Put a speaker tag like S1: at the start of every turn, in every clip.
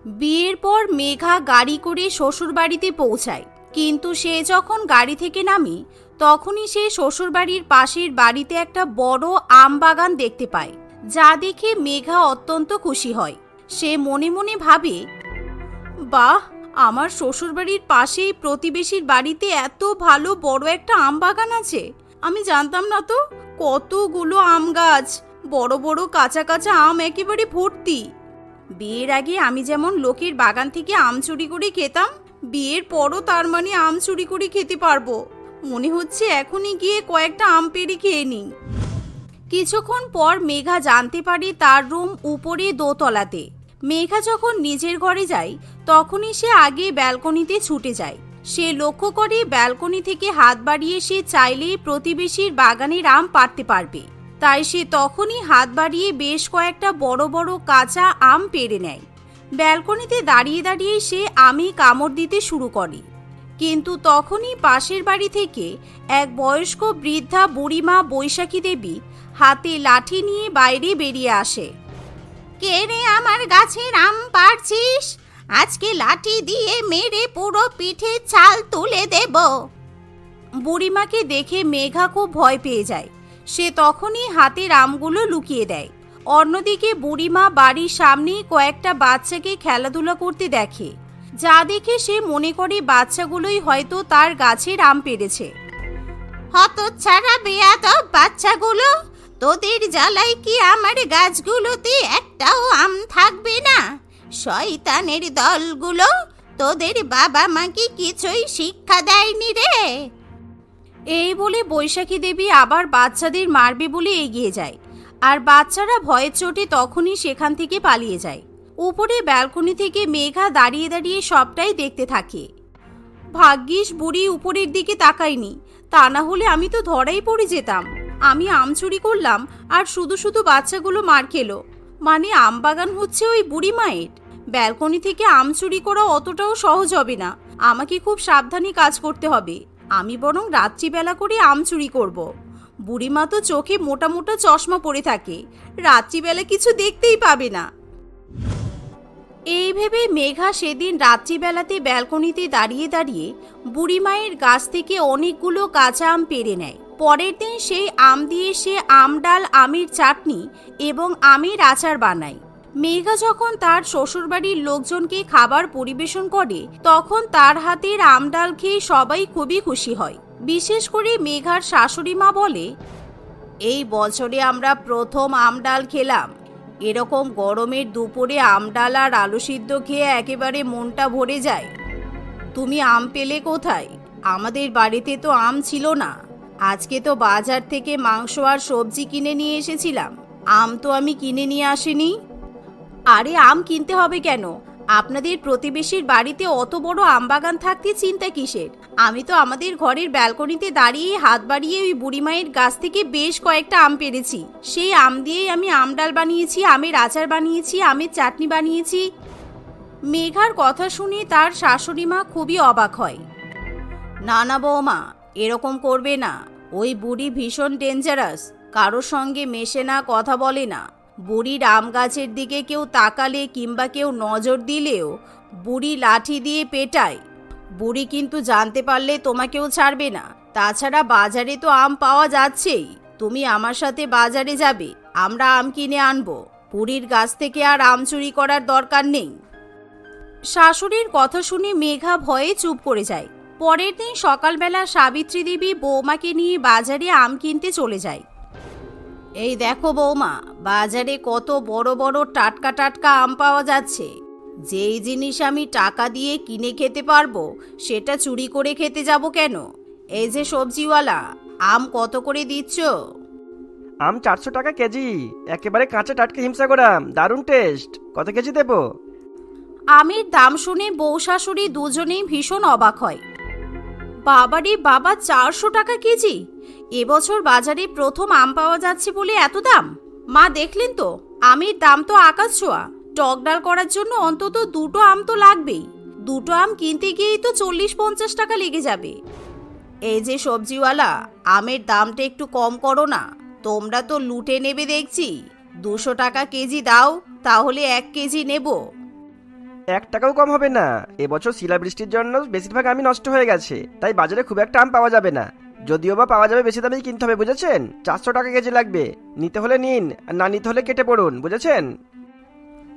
S1: বিয়ের পর মেঘা গাড়ি করে শ্বশুরবাড়িতে পৌঁছায়, কিন্তু সে যখন গাড়ি থেকে নামে তখনই সে শ্বশুরবাড়ির পাশের বাড়িতে একটা বড় আম বাগান দেখতে পায়, যা দেখে মেঘা অত্যন্ত খুশি হয়। সে মনে মনে ভাবে, বাহ, আমার শ্বশুরবাড়ির পাশেই প্রতিবেশীর বাড়িতে এত ভালো বড় একটা আম বাগান আছে। আমি জানতাম না তো। কতগুলো আম গাছ, বড় বড় কাঁচা কাঁচা আম একেবারে ভর্তি। বিয়ের আগে আমি যেমন লোকের বাগান থেকে আম চুরি করে খেতাম, বিয়ের পরও তার মানে আম চুরি করে খেতে পারবো। মনে হচ্ছে এখনই গিয়ে কয়েকটা আম পেড়ে খেয়ে নিই। কিছুক্ষণ পর মেঘা জানতে পারে তার রুম উপরে দোতলাতে। মেঘা যখন নিজের ঘরে যায় তখনই সে আগে ব্যালকনিতে ছুটে যায়। সে লক্ষ্য করে ব্যালকনি থেকে হাত বাড়িয়ে সে চাইলেই প্রতিবেশীর বাগানের আম পাড়তে পারবে। তাই সে তখনই হাত বাড়িয়ে বেশ কয়েকটা বড় বড় কাঁচা আম পেড়ে নেয়। ব্যালকনিতে দাঁড়িয়ে দাঁড়িয়ে সে আমে কামড় দিতে শুরু করে। কিন্তু তখনই পাশের বাড়ি থেকে এক বয়স্ক বৃদ্ধা বুড়িমা বৈশাখী দেবী হাতে লাঠি নিয়ে বাইরে বেরিয়ে আসে। কে রে আমার গাছের আম পাড়ছিস? আজকে লাঠি দিয়ে মেরে পুরো পিঠে ছাল তুলে দেব। বুড়িমাকে দেখে মেঘা খুব ভয় পেয়ে যায়। সে তখনই হাতের আমগুলো লুকিয়ে দেয়। অন্যদিকে বুড়িমা বাড়ির সামনেই কয়েকটা বাচ্চাকে খেলাধুলা করতে দেখে, যা দেখে সে মনে করে বাচ্চাগুলোই হয়তো তার গাছের আম পেড়েছে। হতচ্ছাড়া বেয়াদব বাচ্চাগুলো, তোদের জ্বালায় কি আমার গাছগুলোতে একটাও আম থাকবে না? শয়তানের দলগুলো, তোদের বাবা মা কি কিছুই শিক্ষা দেয়নি রে? এই বলে বৈশাখী দেবী আবার বাচ্চাদের মারবে বলে এগিয়ে যায়, আর বাচ্চারা ভয়ের চোটে তখনই সেখান থেকে পালিয়ে যায়। উপরে ব্যালকনি থেকে মেঘা দাঁড়িয়ে দাঁড়িয়ে সবটাই দেখতে থাকে। ভাগ্যিস বুড়ি উপরের দিকে তাকায়নি, তা না হলে আমি তো ধরাই পড়ে যেতাম। আমি আম চুরি করলাম আর শুধু শুধু বাচ্চাগুলো মার খেলো। মানে আম বাগান হচ্ছে ওই বুড়ি মায়ের। ব্যালকনি থেকে আম চুরি করা অতটাও সহজ হবে না, আমাকে খুব সাবধানে কাজ করতে হবে। আমি বরং রাত্রিবেলা করে আম চুরি করব। বুড়িমা তো চোখে মোটা মোটা চশমা পরে থাকে, রাত্রিবেলা কিছু দেখতেই পাবে না। এই ভেবে মেঘা সেদিন রাত্রিবেলাতে ব্যালকনিতে দাঁড়িয়ে দাঁড়িয়ে বুড়িমায়ের গাছ থেকে অনেকগুলো কাঁচা আম পেড়ে নেয়। পরের দিন সেই আম দিয়ে সে আম ডাল, আমের চাটনি এবং আমের আচার বানায়। মেঘা যখন তার শ্বশুরবাড়ির লোকজনকে খাবার পরিবেশন করে তখন তার হাতের আম ডাল খেয়ে সবাই খুবই খুশি হয়। বিশেষ করে মেঘার শাশুড়ি মা বলে, এই বছরে আমরা প্রথম আম ডাল খেলাম। এরকম গরমের দুপুরে আম ডাল আর আলু সিদ্ধ খেয়ে একেবারে মনটা ভরে যায়। তুমি আম পেলে কোথায়? আমাদের বাড়িতে তো আম ছিল না। আজকে তো বাজার থেকে মাংস আর সবজি কিনে নিয়ে এসেছিলাম, আম তো আমি কিনে নিয়ে আসিনি। আরে আম কিনতে হবে কেন? আপনাদের প্রতিবেশীর বাড়িতে অত বড় আম বাগান থাকতে চিন্তা কিসের? আমি তো আমাদের ঘরের ব্যালকনিতে দাঁড়িয়ে হাত বাড়িয়ে ওই বুড়িমায়ের গাছ থেকে বেশ কয়েকটা আম পেড়েছি। সেই আম দিয়েই আমি আম ডাল বানিয়েছি, আমের আচার বানিয়েছি, আমের চাটনি বানিয়েছি। মেঘার কথা শুনে তার শাশুড়ি মা খুবই অবাক হয়। না না বৌমা, এরকম করবে না। ওই বুড়ি ভীষণ ডেঞ্জারাস, কারোর সঙ্গে মেশে না, কথা বলে না। বুড়ির আম গাছের দিকে কেউ তাকালে কিংবা কেউ নজর দিলেও বুড়ি লাঠি দিয়ে পেটায়। বুড়ি কিন্তু জানতে পারলে তোমাকেও ছাড়বে না। তাছাড়া বাজারে তো আম পাওয়া যাচ্ছেই, তুমি আমার সাথে বাজারে যাবে, আমরা আম কিনে আনবো। বুড়ির গাছ থেকে আর আম চুরি করার দরকার নেই। শাশুড়ির কথা শুনে মেঘা ভয়ে চুপ করে যায়। পরের দিন সকালবেলা সাবিত্রী দেবী বৌমাকে নিয়ে বাজারে আম কিনতে চলে যায়। এই দেখো বৌমা, বাজারে কত বড় বড় টাটকা টাটকা আম পাওয়া যাচ্ছে। যেই জিনিস আমি টাকা দিয়ে কিনে খেতে পারবো সেটা চুরি করে খেতে যাব কেন? এই যে সবজিওয়ালা, আম কত করে দিচ্ছ?
S2: আম 400 টাকা কেজি, একেবারে কাঁচা টাটকা হিমসাগর আম, দারুণ টেস্ট। কত কেজি দেবো?
S1: আমের দাম শুনে বউ শাশুড়ি দুজনেই ভীষণ অবাক হয়। বাবারে বাবা, 400 টাকা কেজি! এবছর বাজারে প্রথম আম পাওয়া যাচ্ছে বলে এত দাম? মা দেখলেন তো, আমের দাম তো আকাশ ছোঁয়া। টক ডাল করার জন্য অন্তত দুটো আম তো লাগবেই। দুটো আম কিনতে গিয়েই তো 40-50 টাকা লেগে যাবে। এই যে সবজিওয়ালা, আমের দামটা একটু কম করো না। তোমরা তো লুটে নেবে দেখছি। 200 টাকা কেজি দাও, তাহলে 1 কেজি নেব।
S2: 1 টাকাও কম হবে না। এবছর শিলাবৃষ্টির জন্য বেশিরভাগ আমি নষ্ট হয়ে গেছে, তাই বাজারে খুব একটা আম পাওয়া যাবে না। যদিও বা পাওয়া যাবে বেশি দামেই কিনতে হবে, বুঝেছেন? 400 টাকা কেজি লাগবে। নিতে হলে নিন, আর না নিতে হলে কেটে পড়ুন, বুঝেছেন?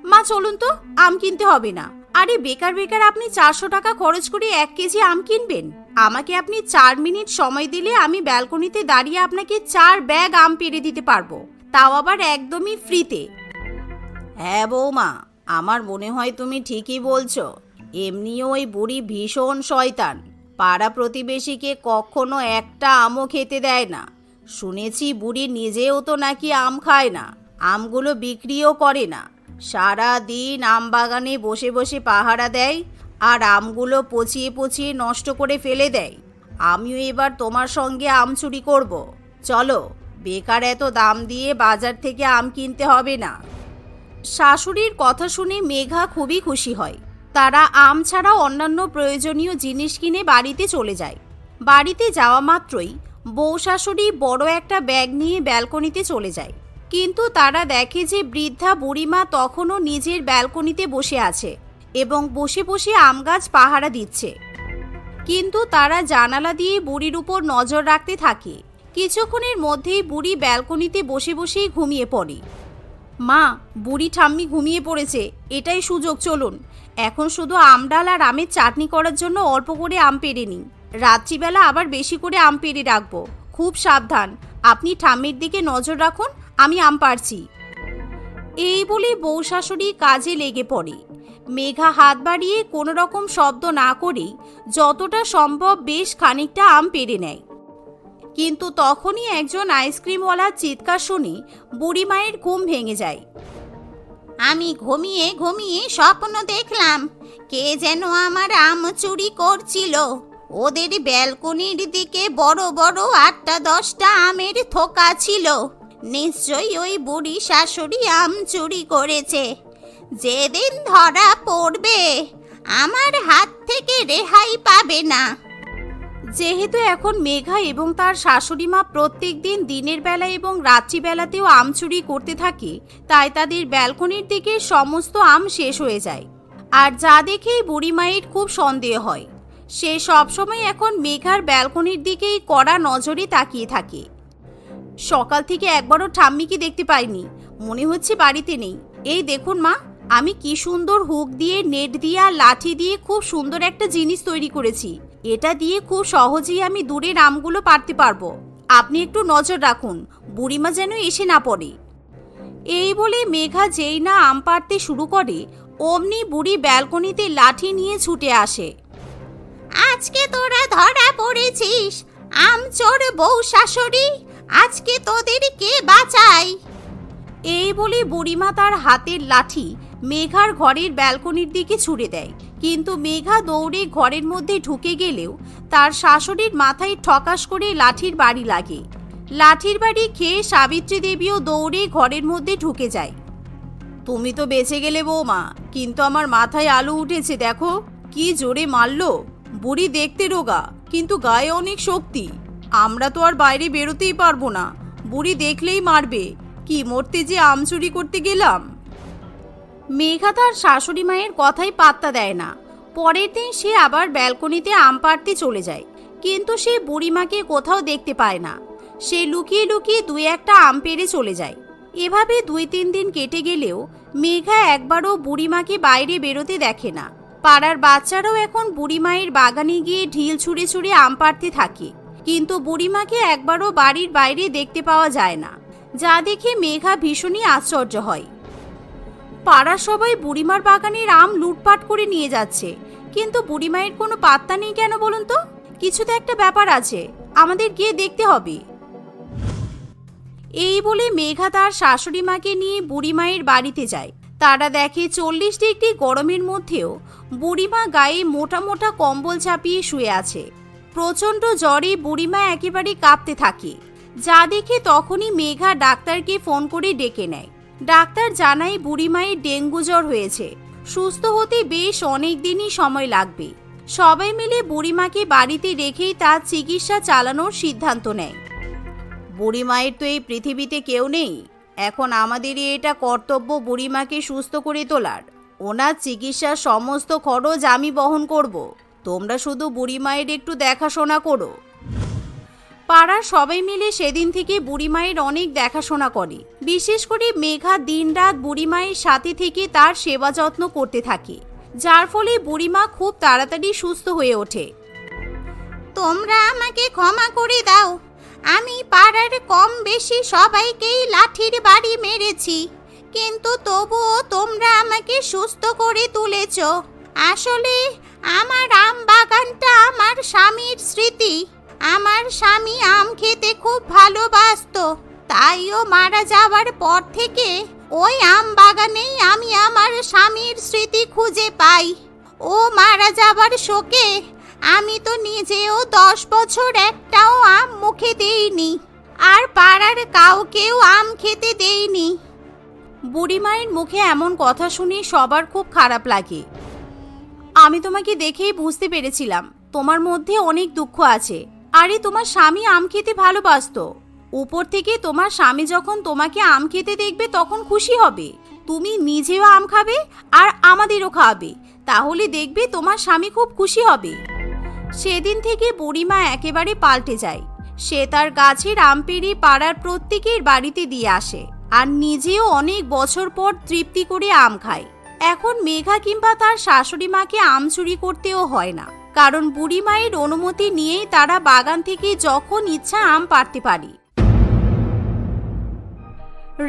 S1: মা চলুন তো, আম কিনতে হবে না। আরে বেকার বেকার আপনি 400 টাকা খরচ করে 1 কেজি আম কিনবেন? আমাকে আপনি 4 মিনিট সময় দিলে আমি ব্যালকনিতে দাঁড়িয়ে আপনাকে 4 ব্যাগ আম পেড়ে দিতে পারবো, তাও আবার একদমই ফ্রিতে। হ্যাঁ বৌমা, আমার মনে হয় তুমি ঠিকই বলছো। এমনিও ওই বুড়ি ভীষণ শয়তান, পাড়া প্রতিবেশীকে কখনো একটা আমও খেতে দেয় না। শুনেছি বুড়ি নিজেও তো নাকি আম খায় না, আমগুলো বিক্রিও করে না। সারা দিন আম বাগানে বসে বসে পাহারা দেয় আর আমগুলো পচিয়ে পচিয়ে নষ্ট করে ফেলে দেয়। আমিও এবার তোমার সঙ্গে আম চুরি করব। চলো, বেকার এত দাম দিয়ে বাজার থেকে আম কিনতে হবে না। শাশুড়ির কথা শুনে মেঘা খুবই খুশি হয়। তারা আম ছাড়াও অন্যান্য প্রয়োজনীয় জিনিস কিনে বাড়িতে চলে যায়। বাড়িতে যাওয়া মাত্রই বউ শাশুড়ি বড় একটা ব্যাগ নিয়ে ব্যালকনিতে চলে যায়। কিন্তু তারা দেখে যে বৃদ্ধা বুড়িমা তখনও নিজের ব্যালকনিতে বসে আছে এবং বসে বসে আম গাছ পাহারা দিচ্ছে। কিন্তু তারা জানালা দিয়ে বুড়ির উপর নজর রাখতে থাকে। কিছুক্ষণের মধ্যেই বুড়ি ব্যালকনিতে বসে বসেই ঘুমিয়ে পড়ে। মা, বুড়ি ঠাম্মি ঘুমিয়ে পড়েছে, এটাই সুযোগ, চলুন। এখন শুধু আমডাল আর আমের চাটনি করার জন্য অল্প করে আম পেড়ে নিই। রাত্রিবেলা আবার বেশি করে আম পেড়ে রাখবো। খুব সাবধান, আপনি ঠাম্মির দিকে নজর রাখুন, আমি আম পাড়ছি। এই বলে বউ শাশুড়ি কাজে লেগে পড়ে। মেঘা হাত বাড়িয়ে কোনো রকম শব্দ না করেই যতটা সম্ভব বেশ খানিকটা আম পেড়ে নেয়। কিন্তু তখনই একজন আইসক্রিমওয়ালার চিৎকার শুনে বুড়িমায়ের ঘুম ভেঙে যায়। আমি ঘুমিয়ে ঘুমিয়ে স্বপ্ন দেখলাম কে যেন আমার আম চুরি করছিল। ওদের ব্যালকনির দিকে বড় বড় 8টা-10টা আমের থোকা ছিল। নিশ্চয়ই ওই বুড়ি শাশুড়ি আম চুরি করেছে। যেদিন ধরা পড়বে আমার হাত থেকে রেহাই পাবে না। যেহেতু এখন মেঘা এবং তার শাশুড়ি মা প্রত্যেক দিন দিনের বেলা এবং রাত্রিবেলাতেও আম চুরি করতে থাকে, তাই তাদের ব্যালকনির দিকে সমস্ত আম শেষ হয়ে যায়। আর যা দেখেই বুড়ি মায়ের খুব সন্দেহ হয়। সে সবসময় এখন মেঘার ব্যালকনির দিকেই কড়া নজরে তাকিয়ে থাকে। সকাল থেকে একবারও ঠাম্মিকে দেখতে পাইনি, মনে হচ্ছে বাড়িতে নেই। এই দেখুন মা, আমি কি সুন্দর হুক দিয়ে, নেট দিয়ে আর লাঠি দিয়ে খুব সুন্দর একটা জিনিস তৈরি করেছি। এটা দিয়ে খুব সহজেই আমি দূরের আমগুলো পারতে পারবো। আপনি একটু নজর রাখুন, বুড়িমা যেন এসে না পড়ে। এই বলে মেঘা যেই না আম পাড়তে শুরু করে, অমনি বুড়ি ব্যালকনিতে লাঠি নিয়ে ছুটে আসে। আজকে তোরা ধরা পড়েছিস, আম চোর বউ শাশুড়ি, আজকে তোদের কে বাঁচায়? এই বলে বুড়িমা তার হাতের লাঠি মেঘার ঘরের ব্যালকনির দিকে ছুড়ে দেয়। কিন্তু মেঘা দৌড়ে ঘরের মধ্যে ঢুকে গেলেও তার শাশুড়ির মাথায় ঠকাস করে লাঠির বাড়ি লাগে। লাঠির বাড়ি খেয়ে সাবিত্রী দেবীও দৌড়ে ঘরের মধ্যে ঢুকে যায়। তুমি তো বেঁচে গেলে বৌমা, কিন্তু আমার মাথায় আলু উঠেছে, দেখো কি জোরে মারলো। বুড়ি দেখতে রোগা, কিন্তু গায়ে অনেক শক্তি। আমরা তো আর বাইরে বেরোতেই পারবো না, বুড়ি দেখলেই মারবে। কি মরতে যে আম চুরি করতে গেলাম। মেঘা তার শাশুড়ি মায়ের কথাই পাত্তা দেয় না। পরের দিন সে আবার ব্যালকনিতে আম পাড়তে চলে যায়, কিন্তু সে বুড়িমাকে কোথাও দেখতে পায় না। সে লুকিয়ে লুকিয়ে 2-1টা আম পেড়ে চলে যায়। এভাবে 2-3 দিন কেটে গেলেও মেঘা একবারও বুড়িমাকে বাইরে বেরোতে দেখে না। পাড়ার বাচ্চারাও এখন বুড়িমায়ের বাগানে গিয়ে ঢিল ছুঁড়ে ছুঁড়ে আম পাড়তে থাকে, কিন্তু বুড়িমাকে একবারও বাড়ির বাইরে দেখতে পাওয়া যায় না, যা দেখে মেঘা ভীষণই আশ্চর্য হয়। পাড়ার সবাই বুড়িমার বাগানের আম লুটপাট করে নিয়ে যাচ্ছে, কিন্তু বুড়িমায়ের কোনো পাত্তা নেই কেন বলুন তো? কিছু তো একটা ব্যাপার আছে, আমাদের গিয়ে দেখতে হবে। এই বলে মেঘা তার শাশুড়ি মাকে নিয়ে বুড়িমায়ের বাড়িতে যায়। তারা দেখে 40 ডিগ্রি গরমের মধ্যেও বুড়িমা গায়ে মোটা মোটা কম্বল চাপিয়ে শুয়ে আছে। প্রচণ্ড জ্বরে বুড়িমা একেবারে কাঁপতে থাকে, যা দেখে তখনই মেঘা ডাক্তারকে ফোন করে ডেকে নেয়। ডাক্তার জানায় বুড়িমায়ের ডেঙ্গু জ্বর হয়েছে, সুস্থ হতে বেশ অনেক দিনই সময় লাগবে। সবাই মিলে বুড়িমাকে বাড়িতে রেখেই তার চিকিৎসা চালানোর সিদ্ধান্ত নেয়। বুড়িমায়ের তো এই পৃথিবীতে কেউ নেই, এখন আমাদেরই এটা কর্তব্য বুড়িমাকে সুস্থ করে তোলার। ওনার চিকিৎসার সমস্ত খরচ আমি বহন করব। তোমরা শুধু বুড়িমায়ের একটু দেখাশোনা করো। পাড়ার সবাই মিলে সেদিন থেকে বুড়িমায়ের অনেক দেখাশোনা করে। বিশেষ করে মেঘা দিনরাত বুড়িমায়ের সাথে থেকে তার সেবা যত্ন করতে থাকে, যার ফলে বুড়িমা খুব তাড়াতাড়ি সুস্থ হয়ে ওঠে। তোমরা আমাকে ক্ষমা করে দাও, আমি পাড়ার কম বেশি সবাইকেই লাঠির বাড়ি মেরেছি, কিন্তু তবুও তোমরা আমাকে সুস্থ করে তুলেছ। আসলে আমার আম বাগানটা আমার স্বামীর স্মৃতি। আমার স্বামী আম খেতে খুব ভালোবাসতো, তাই ও মারা যাওয়ার পর থেকে ওই আম বাগানেই আমি আমার স্বামীর স্মৃতি খুঁজে পাই। ও মারা যাওয়ার শোকে আমি তো নিজেও 10 বছর একটাও আম মুখে দেইনি, আর পাড়ার কাউকেও আম খেতে দেইনি। বুড়িমায়ের মুখে এমন কথা শুনে সবার খুব খারাপ লাগে। আমি তোমাকে দেখেই বুঝতে পেরেছিলাম তোমার মধ্যে অনেক দুঃখ আছে। আরে তোমার স্বামী আম খেতে ভালোবাসতো, উপর থেকে তোমার স্বামী যখন তোমাকে আম খেতে দেখবে তখন খুশি হবে। তুমি নিজেও আম খাবে আর আমাদেরও খাওয়াবে, তাহলে দেখবে তোমার স্বামী খুব খুশি হবে। সেদিন থেকে বুড়িমা একেবারে পাল্টে যায়। সে তার গাছের আম পেড়ে পাড়ার প্রত্যেকের বাড়িতে দিয়ে আসে, আর নিজেও অনেক বছর পর তৃপ্তি করে আম খায়। এখন মেঘা কিংবা তার শাশুড়ি মাকে আম চুরি করতেও হয় না, কারণ বুড়ি মায়ের অনুমতি নিয়েই তারা বাগান থেকে যখন ইচ্ছা আম পাড়তে পারে।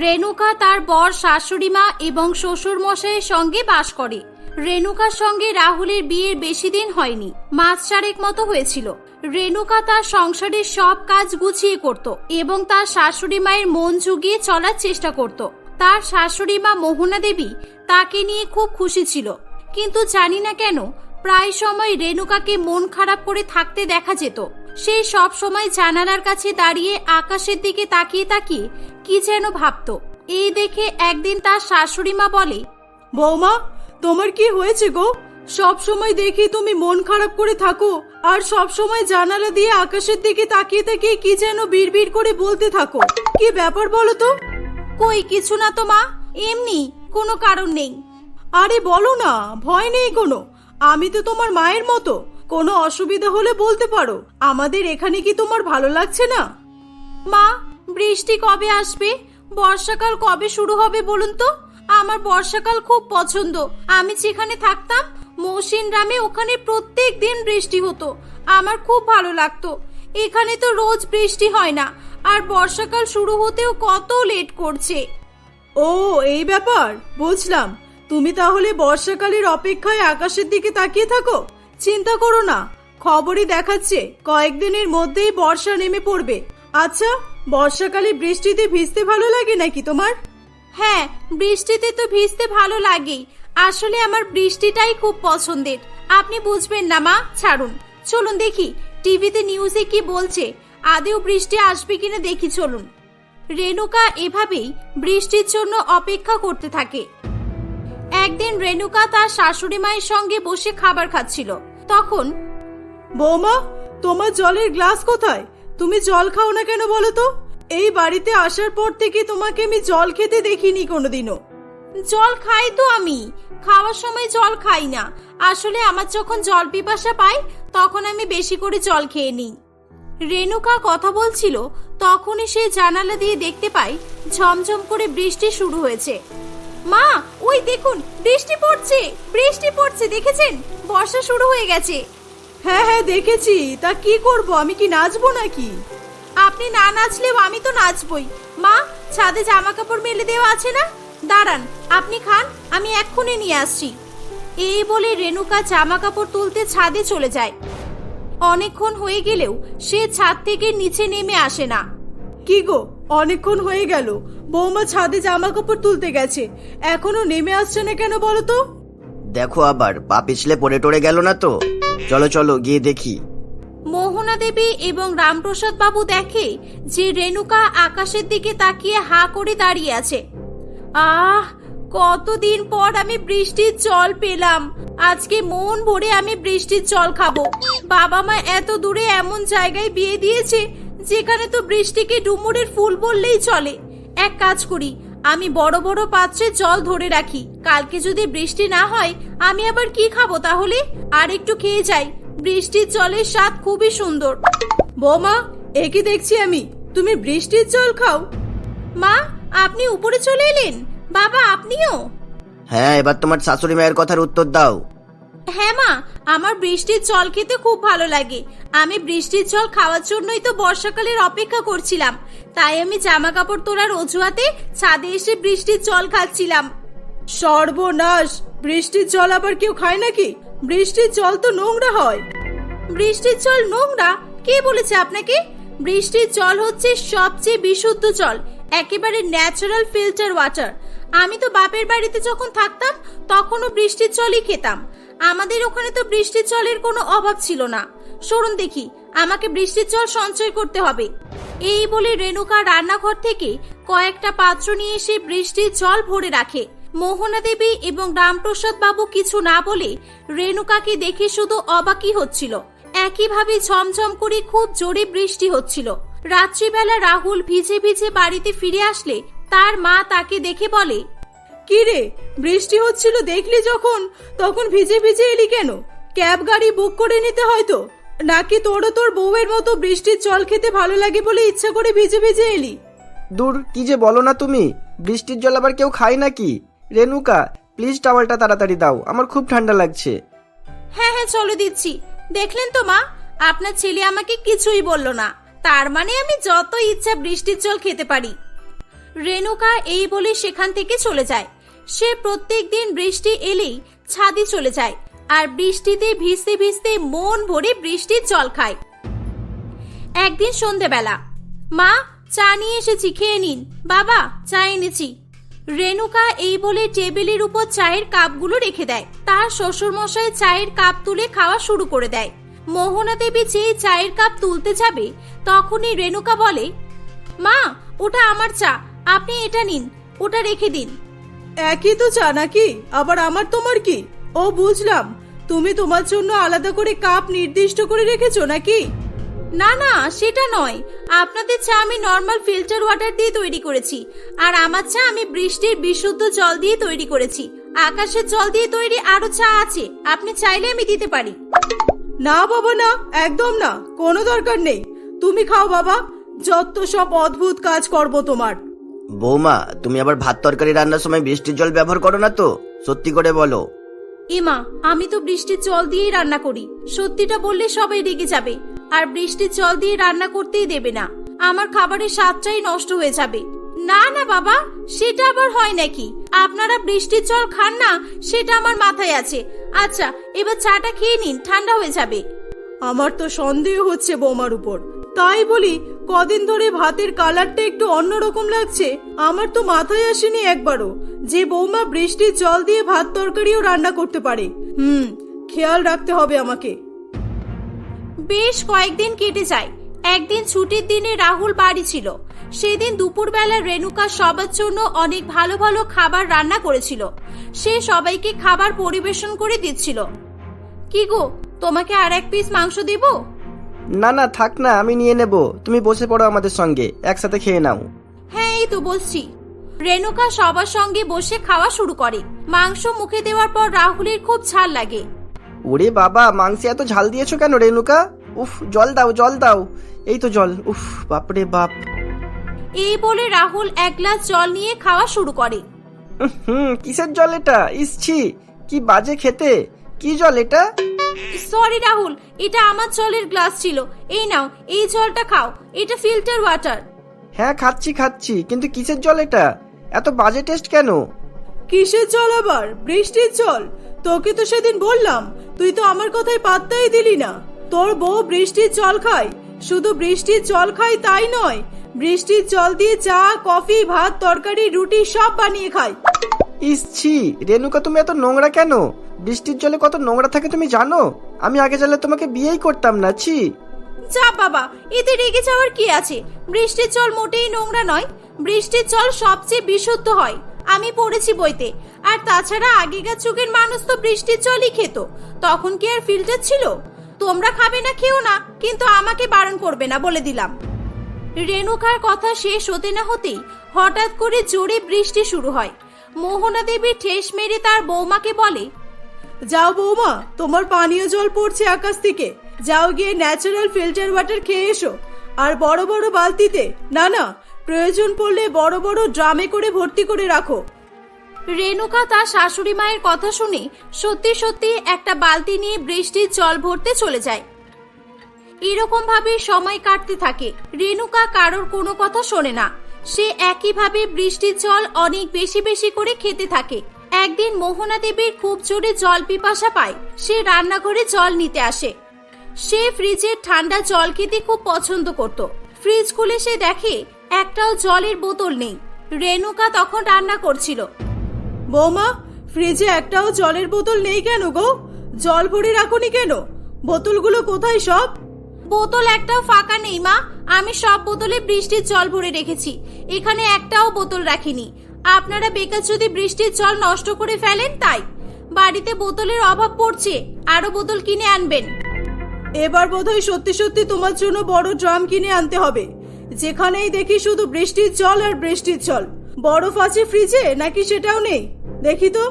S1: রেণুকা তার বর, শাশুড়ি মা এবং শ্বশুর মশাইয়ের সঙ্গে বাস করে। রেণুকার সঙ্গে রাহুলের বিয়ের বেশি দিন হয়নি, মাস 4 মতো হয়েছিল। রেণুকা তার সংসারের সব কাজ গুছিয়ে করত এবং তার শাশুড়ি মায়ের মন জুগিয়ে চলার চেষ্টা করত। তার শাশুড়ি মা মোহনা দেবী তাকে নিয়ে খুব খুশি ছিল, কিন্তু জানি না কেন প্রায় সময় রেণুকাকে মন খারাপ করে থাকতে দেখা যেত। সে সব সময় জানালার কাছে দাঁড়িয়ে আকাশের দিকে তাকিয়ে তাকিয়ে কি যেন ভাবত। এই দেখে একদিন তার শাশুড়ি মা বলে,
S3: বৌমা, তোমার কি হয়েছে গো? সব সময় দেখি তুমি মন খারাপ করে থাকো, আর সব সময় জানালা দিয়ে আকাশের দিকে তাকিয়ে তাকিয়ে কি যেন বিড়বিড় করে বলতে থাকো। কি ব্যাপার বলো তো?
S1: কই কিছু না তো মা, এমনি, কোনো কারণ নেই।
S3: আরে বলো না, ভয় নেই কোনো। আমি তো তোমার মায়ের মতো, কোনো অসুবিধা হলে বলতে পারো। আমাদের এখানে কি তোমার ভালো লাগছে না?
S1: মা, বৃষ্টি কবে আসবে? বর্ষাকাল কবে শুরু হবে বলুন তো? আমার বর্ষাকাল খুব পছন্দ। আমি যেখানে থাকতাম মৌসিন গ্রামে, ওখানে প্রত্যেক দিন বৃষ্টি হতো, আমার খুব ভালো লাগতো। এখানে তো রোজ বৃষ্টি হয় না, আর বর্ষাকাল শুরু হতেও কত লেট করছে।
S3: ও, এই ব্যাপার, বুঝলাম। তুমি তাহলে বর্ষাকালের অপেক্ষায় আকাশের দিকে তাকিয়ে থাকো। চিন্তা করো না, খবরই দেখাচ্ছে কয়েকদিনের মধ্যেই বর্ষা নেমে পড়বে। আচ্ছা, বর্ষাকালে বৃষ্টিতে ভিজতে ভালো লাগে নাকি তোমার?
S1: হ্যাঁ, বৃষ্টিতে তো ভিজতে ভালো লাগেই। আসলে আমার বৃষ্টিটাই খুব পছন্দের। আপনি বুঝবেন না মা, ছাড়ুন। চলুন দেখি টিভিতে নিউজে কি বলছে, আদেও বৃষ্টি আসবে কিনা দেখি চলুন। রেণুকা এভাবেই বৃষ্টির জন্য অপেক্ষা করতে থাকে। একদিন রেণুকা তার শাশুড়ি মায়ের সঙ্গে বসে খাবার খাচ্ছিল। তখন,
S3: বৌমা, তোমার জলের গ্লাস কোথায়? তুমি জল খাও না কেন বলো তো? এই বাড়িতে আসার পর থেকে তোমাকে আমি জল খেতে দেখিনি কোনোদিনও।
S1: জল খাই তো, আমি খাওয়ার সময় জল খাই না। আসলে আমার যখন জল পিপাসা পায় তখন আমি বেশি করে জল খেয়ে নিই। রেণুকা কথা বলছিল, তখনই সে জানালা দিয়ে দেখতে পায় ঝমঝম করে বৃষ্টি শুরু হয়েছে। মা, ওই দেখুন, বৃষ্টি পড়ছে, বৃষ্টি পড়ছে, দেখেছেন? বর্ষা শুরু হয়ে গেছে।
S3: হ্যাঁ হ্যাঁ, দেখেছি। তা কি করব, আমি কি নাচবো নাকি?
S1: আপনি না নাচলেও আমি তো নাচবই। মা, ছাদে জামা কাপড় মেলে দেওয়া আছে না? দাঁড়ান, আপনি খান, আমি এক্ষুনি নিয়ে আসছি। এই বলে রেণুকা জামা কাপড় তুলতে ছাদে চলে যায়। অনেকক্ষণ হয়ে গেলেও সে ছাদ থেকে নিচে নেমে আসে না।
S3: কি গো, অনেকক্ষণ হয়ে গেল, বৌমা ছাদে জামা কাপড় তুলতে গেছে, এখনো নেমে আসছে না কেন বলো তো?
S2: দেখো আবার পা পিছলে পড়ে টড়ে গেল না তো? চলো চলো গিয়ে দেখি।
S1: মোহনা দেবী এবং রামপ্রসাদ বাবু দেখে যে রেণুকা আকাশের দিকে তাকিয়ে হা করে দাঁড়িয়ে আছে। আহ, কতদিন পর আমি বৃষ্টির জল পেলাম। আজকে মন ভরে আমি বৃষ্টির জল খাবো। বাবা মা এত দূরে এমন জায়গায় বিয়ে দিয়েছে যেখানে তো বৃষ্টিকে ডুমুরের ফুল বললেই চলে। এক কাজ করি, আমি বড় বড় পাত্রে জল ধরে রাখি, কালকে যদি বৃষ্টি না হয় আমি আবার কি খাবো তাহলে? আর একটু খেয়ে যাই, বৃষ্টির জলের স্বাদ খুবই সুন্দর।
S3: বৌমা, এ কি দেখছি আমি, তুমি বৃষ্টির জল খাও?
S1: মা, আপনি উপরে চলে এলেন? বাবা, আপনিও?
S4: হ্যাঁ, এবার তোমার শাশুড়ি মায়ের কথার উত্তর দাও।
S1: হ্যাঁ মা, আমার বৃষ্টির জল খেতে খুব ভালো লাগে। আমি বৃষ্টির জল খাওয়ার জন্যই তো বর্ষাকালের অপেক্ষা করছিলাম, তাই আমি জামা কাপড় তোলার অজুহাতে ছাদে এসে বৃষ্টির জল খাচ্ছিলাম।
S3: সর্বনাশ, বৃষ্টির জল আবার কেউ খায় নাকি? বৃষ্টির জল তো নোংরা হয়।
S1: বৃষ্টির জল নোংরা? কে বলেছে আপনাকে? বৃষ্টির জল হচ্ছে সবচেয়ে বিশুদ্ধ জল, একেবারে ন্যাচারাল ফিল্টার ওয়াটার। আমি তো বাপের বাড়িতে যখন থাকতাম তখনও বৃষ্টির জলই খেতাম। আমাদের ওখানে তো বৃষ্টির জলের কোনো অভাব ছিল না। সরুন দেখি, আমাকে বৃষ্টির জল সঞ্চয় করতে হবে। এই বলে রেণুকা রান্নাঘর থেকে কয়েকটা পাত্র নিয়ে এসে বৃষ্টির জল ভরে রাখে। মোহনা দেবী এবং রামপ্রসাদ বাবু কিছু না বলে রেণুকাকে দেখে শুধু অবাকই হচ্ছিল। একইভাবে ঝমঝম করে খুব জোরে বৃষ্টি হচ্ছিল। রাত্রিবেলা রাহুল ভিজে ভিজে বাড়িতে ফিরে আসলে তার মা তাকে দেখে বলে,
S3: কি রে, বৃষ্টি হচ্ছিল দেখলি যখন, তখন ভিজে ভিজে এলি কেন? ক্যাব গাড়ি বুক করে নিতে হয়তো, নাকি তোরও তোর বউয়ের মতো বৃষ্টির জল খেতে ভালো লাগে বলে ইচ্ছা করে ভিজে ভিজে এলি?
S2: দূর, কি যে বলো না তুমি, বৃষ্টির জল আবার কেউ খায় নাকি? রেণুকা, প্লিজ টাওয়ালটা তাড়াতাড়ি দাও, আমার খুব ঠান্ডা লাগছে।
S1: হ্যাঁ হ্যাঁ চলে দিচ্ছি। দেখলেন তো মা, আপনার ছেলে আমাকে কিছুই বলল না, তার মানে আমি যত ইচ্ছা বৃষ্টির জল খেতে পারি। রেণুকা এই বলে সেখান থেকে চলে যায়। সে প্রত্যেক দিন বৃষ্টি এলেই ছাদে চলে যায় আর বৃষ্টিতে ভিজতে ভিজতে মন ভরে বৃষ্টির জল খায়। একদিন সন্ধেবেলা, মা, চা নিয়ে এসেছি, খেয়ে নিন। বাবা, চা এনেছি। রেণুকা এই বলে টেবিলের উপর চায়ের কাপগুলো রেখে দেয়। তার শ্বশুরমশাই চায়ের কাপ তুলে খাওয়া শুরু করে দেয়। মোহনা দেবী যেই চায়ের কাপ তুলতে যাবে তখনই রেণুকা বলে, মা, ওটা আমার চা, আপনি এটা নিন, ওটা রেখে দিন।
S3: একই তো চা নাকি, আবার আমার তোমার কি? ও বুঝলাম, তুমি তোমার জন্য আলাদা করে কাপ নির্দিষ্ট করে রেখেছো নাকি?
S1: না না, সেটা নয়। আপনাদের চা আমি নর্মাল ফিল্টার ওয়াটার দিয়ে তৈরি করেছি, আর আমার চা আমি বৃষ্টির বিশুদ্ধ জল দিয়ে তৈরি করেছি। আকাশের জল দিয়ে তৈরি আরো চা আছে, আপনি চাইলে আমি দিতে পারি।
S3: না বাবা না, একদম না, কোনো দরকার নেই। তুমি খাও বাবা, যত সব অদ্ভুত কাজ করব তোমার।
S4: বৌমা, তুমি আবার ভাত তরকারি রান্নার সময় বৃষ্টির জল ব্যবহার করো না তো? সত্যি করে বলো।
S1: এমা, আমি তো বৃষ্টির জল দিয়েই রান্না করি। সত্যিটা বললে সবাই রেগে যাবে, আর বৃষ্টির জল দিয়ে রান্না করতেই দেবে না। আমার খাবারের স্বাদটাই নষ্ট হয়ে যাবে। না না বাবা, সেটা আবার হয় নাকি? আপনারা বৃষ্টির জল খান না, সেটা আমার মাথায় আছে। আচ্ছা, এবার চাটা খেয়ে নিন, ঠান্ডা হয়ে যাবে।
S3: আমার তো সন্দেহ হচ্ছে বৌমার উপর, তাই বলি কদিন ধরে ভাতের কালারটা একটু অন্যরকম লাগছে। আমার তো মাথায় আসেনি একবারও যে বৌমা বৃষ্টির জল দিয়ে ভাত তরকারিও রান্না করতে পারে। খেয়াল রাখতে হবে আমাকে।
S1: বেশ কয়েকদিন কেটে যায়। একদিন ছুটির দিনে রাহুল বাড়ি ছিল। সেদিন দুপুরবেলা রেণুকা সবার জন্য অনেক ভালো ভালো খাবার রান্না করেছিল। সে সবাইকে খাবার পরিবেশন করে দিচ্ছিল। কি গো, তোমাকে আর এক পিস মাংস দেব?
S2: না না, থাক না, আমি নিয়ে নেব, তুমি বসে পড়ো আমাদের সঙ্গে, একসাথে খেয়ে নাও।
S1: হ্যাঁ, এই তো বলছি। রেণুকা সবার সঙ্গে বসে খাওয়া শুরু করে। মাংস মুখে দেওয়ার পর রাহুলের খুব ঝাল লাগে।
S2: ওরে বাবা, মাংসে এত ঝাল দিয়েছো কেন রেণুকা? উফ, জল দাও, জল দাও। এই তো জল। উফ, বাপরে বাপ।
S1: এই বলে রাহুল এক গ্লাস জল নিয়ে খাওয়া শুরু করে।
S2: কিসের জল এটা? ইসছি, কি বাজে খেতে। কি জল এটা?
S1: সরি রাহুল, এটা আমার জলের গ্লাস ছিল। এই নাও, এই জলটা খাও, এটা ফিল্টার ওয়াটার।
S2: হ্যাঁ, খাচ্ছি খাচ্ছি, কিন্তু কিসের জল এটা? এত বাজে টেস্ট কেন?
S3: কিসের জল আবার? বৃষ্টির জল। তোকে তো সেদিন বললাম, তুই তো আমার কথায় পাত্তাই দিলি না। তোর বউ বৃষ্টির জল খায়, শুধু বৃষ্টির জল খায় তাই নয়, বৃষ্টির জল দিয়ে চা, কফি, ভাত, তরকারি, রুটি সব বানিয়ে খায়।
S2: ইসছি, রেণুকা, তুমি এত নোংরা কেন? বৃষ্টির জলে কত নোংরা থাকে তুমি জানো? আমি আগে জানলে তোমাকে বিয়েই করতাম না। ছি।
S1: যা বাবা, এতে রেগে যাওয়ার কি আছে? বৃষ্টির জল মোটেই নোংরা নয়। বৃষ্টির জল সবচেয়ে বিশুদ্ধ হয়, আমি পড়েছি বইতে। আর তাছাড়া আগেকার যুগের মানুষ তো বৃষ্টির জলই খেত, তখন কি আর ফিল্টার ছিল? তোমরা খাবে না খেও না, কিন্তু আমাকে বারণ করবে না, বলে দিলাম। রেণুকার কথা শেষ হতে না হতেই হঠাৎ করে জোরে বৃষ্টি শুরু হয়। মোহনা দেবী ঠেস মেরে তার বৌমাকে বলে,
S3: যাও বৌমা, তোমার পানীয় জল পড়ছে আকাশ থেকে, যাও গিয়ে ন্যাচারাল ফিল্টার ওয়াটার খেয়ে এসো। আর বড় বড় বালতিতে, না না, প্রয়োজন পড়লে বড় বড় ড্রামে করে ভর্তি করে রাখো।
S1: রেণুকা তার শাশুড়ি মায়ের কথা শুনে সত্যি সত্যি একটা বালতি নিয়ে বৃষ্টির জল ভরতে চলে যায়। এরকম ভাবে সময় কাটতে থাকে। রেণুকা কারোর কোনো কথা শোনে না। সে একইভাবে বৃষ্টির জল অনেক বেশি বেশি করে খেতে থাকে। একদিন মোহনা দেবীর খুব জোরে জল পিপাসা পায়। সে রান্নাঘরে জল নিতে আসে। সে ফ্রিজের ঠান্ডা জল খেতে খুব পছন্দ করত। ফ্রিজ খুলে সে দেখে একটাও জলের বোতল নেই। রেণুকা তখন রান্না করছিল।
S3: বৌমা, ফ্রিজে একটাও জলের বোতল নেই কেন গো? জল ভরে রাখোনি কেন? বোতলগুলো কোথায় সব?
S1: বোতল একটাও ফাঁকা নেই মা। আমি সব বোতলে বৃষ্টির জল ভরে রেখেছি। এখানে একটাও বোতল রাখিনি। আপনারা বেকার যদি বৃষ্টির জল নষ্ট করে ফেলেন তাই। বাড়িতে বোতলের অভাব পড়ছে, আরো বোতল কিনে আনবেন।
S3: এবার বোধহয় সত্যি সত্যি তোমার জন্য বড় ড্রাম কিনে আনতে হবে। যেখানেই দেখি শুধু বৃষ্টির জল আর বৃষ্টির জল। বরফ আছে ফ্রিজে নাকি সেটাও নেই? দেখি তো।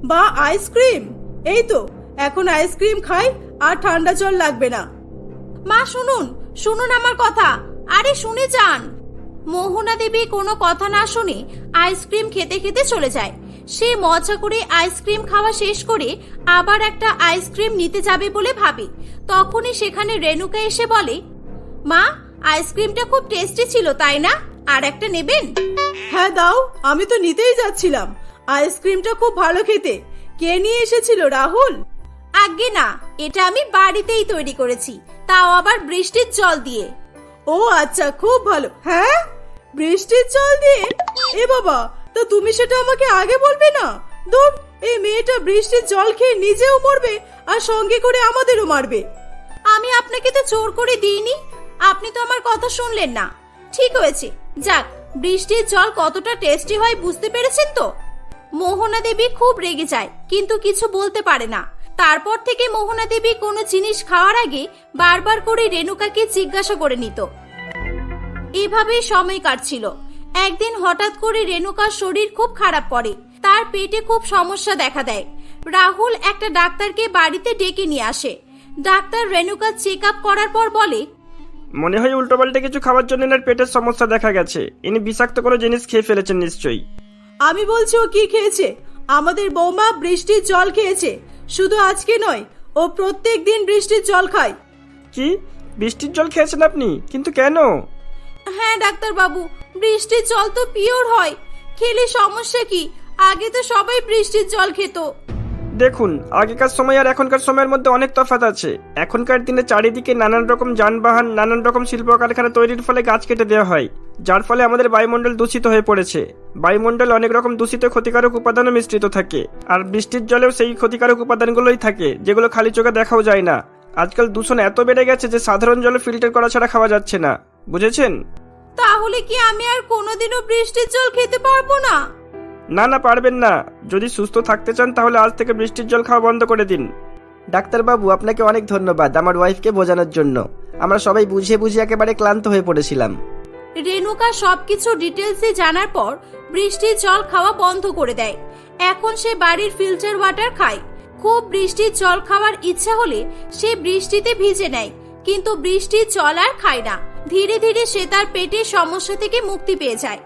S3: বা আইসক্রিম, এই তো, এখন আইসক্রিম খাই আর ঠান্ডা জল লাগবে না।
S1: মা শুনুন, শুনুন আমার কথা। আরে শুনে যান। মোহনা দেবী কোনো কথা না শুনে আইসক্রিম খেতে খেতে চলে যায়। সে মজা করে আইসক্রিম খাওয়া শেষ করে আবার একটা আইসক্রিম নিতে যাবে বলে ভাবে। তখনই সেখানে রেণুকা এসে বলে, মা, আইসক্রিমটা খুব টেস্টি ছিল তাই না? আর একটা নেবেন?
S3: হ্যাঁ দাও, আমি তো নিতেই যাচ্ছিলাম। আইসক্রিমটা খুব ভালো খেতে। কে নিয়ে এসেছিল, রাহুল?
S1: আজ্ঞে না, এটা আমি বাড়িতেই তৈরি করেছি, তাও আবার বৃষ্টির জল দিয়ে।
S3: ও আচ্ছা, খুব ভালো। হ্যাঁ, বৃষ্টির জল দিয়ে? এ বাবা, তা তুমি সেটা আমাকে আগে বলবে না? দূর, এই মেয়েটা বৃষ্টির জল খেয়ে নিজেও মরবে আর সঙ্গে করে আমাদেরও মারবে।
S1: আমি আপনাকে তো জোর করে দিইনি। আপনি তো আমার কথা শুনলেন না। ঠিক হয়েছে, যাক, বৃষ্টির জল কতটা টেস্টি হয় বুঝতে পেরেছেন তো? মোহনা দেবী খুব রেগে যায়, কিন্তু কিছু বলতে পারে না। তারপর থেকে মোহনা দেবী কোনো জিনিস খাওয়ার আগে বারবার করে রেণুকাকে জিজ্ঞাসা করে নিত। এভাবেই সময় কাটছিল। একদিন হঠাৎ করে রেণুকার শরীর খুব খারাপ পড়ে। তার পেটে খুব সমস্যা দেখা দেয়। রাহুল একটা ডাক্তারকে বাড়িতে ডেকে নিয়ে আসে। ডাক্তার রেণুকা চেক আপ করার পর বলে,
S2: মনে হয় উল্টোপাল্টে কিছু খাওয়ার জন্য এনার পেটের সমস্যা দেখা গেছে। ইনি বিষাক্ত কোনো জিনিস খেয়ে ফেলেছেন নিশ্চয়ই।
S3: আমি বলছি, ও কি খেয়েছে? আমাদের বৌমা বৃষ্টির জল খেয়েছে। শুধু আজকে নয়, ও প্রত্যেক দিন বৃষ্টির জল খায়।
S2: কি, বৃষ্টির জল খেয়েছেন আপনি? কিন্তু কেন?
S1: হ্যাঁ ডাক্তার বাবু, বৃষ্টির জল তো পিওর হয়। খেলে সমস্যা কি? আগে তো সবাই বৃষ্টির জল খেত।
S2: দেখুন, আগেকার সময় আর এখনকার সময়ের মধ্যে অনেক তফাৎ আছে। এখনকার দিনে চারিদিকে নানান রকম যানবাহন, নানান রকম শিল্প কারখানা তৈরির ফলে গাছ কেটে দেওয়া হয়, যার ফলে আমাদের বায়ুমণ্ডল দূষিত হয়ে পড়েছে। বায়ুমণ্ডল অনেক রকম দূষিত ক্ষতিকারক উপাদানও মিশ্রিত থাকে। আর বৃষ্টির জলেও সেই ক্ষতিকারক উপাদানগুলোই থাকে, যেগুলো খালি চোখে দেখাও যায় না। আজকাল দূষণ এত বেড়ে গেছে যে সাধারণ জল ফিল্টার করা ছাড়া খাওয়া যাচ্ছে না, বুঝেছেন?
S1: তাহলে কি আমি আর কোনোদিনও বৃষ্টির জল খেতে পারবো না?
S2: না না, পারবেন না। যদি সুস্থ থাকতে চান তাহলে আজ থেকে বৃষ্টির জল খাওয়া বন্ধ করে দিন। ডাক্তারবাবু, আপনাকে অনেক ধন্যবাদ আমার ওয়াইফকে বোঝানোর জন্য। আমরা সবাই বুঝে বুঝে একেবারে ক্লান্ত হয়ে পড়েছিলাম।
S1: রেণুকা সবকিছু ডিটেলসে জানার পর বৃষ্টির জল খাওয়া বন্ধ করে দেয়। এখন সে বাড়ির ফিল্টার ওয়াটার খায়। খুব বৃষ্টির জল খাওয়ার ইচ্ছা হলে সে বৃষ্টিতে ভিজে নেয়, কিন্তু বৃষ্টির জল আর খায় না। ধীরে ধীরে সে তার পেটের সমস্যা থেকে মুক্তি পেয়ে যায়।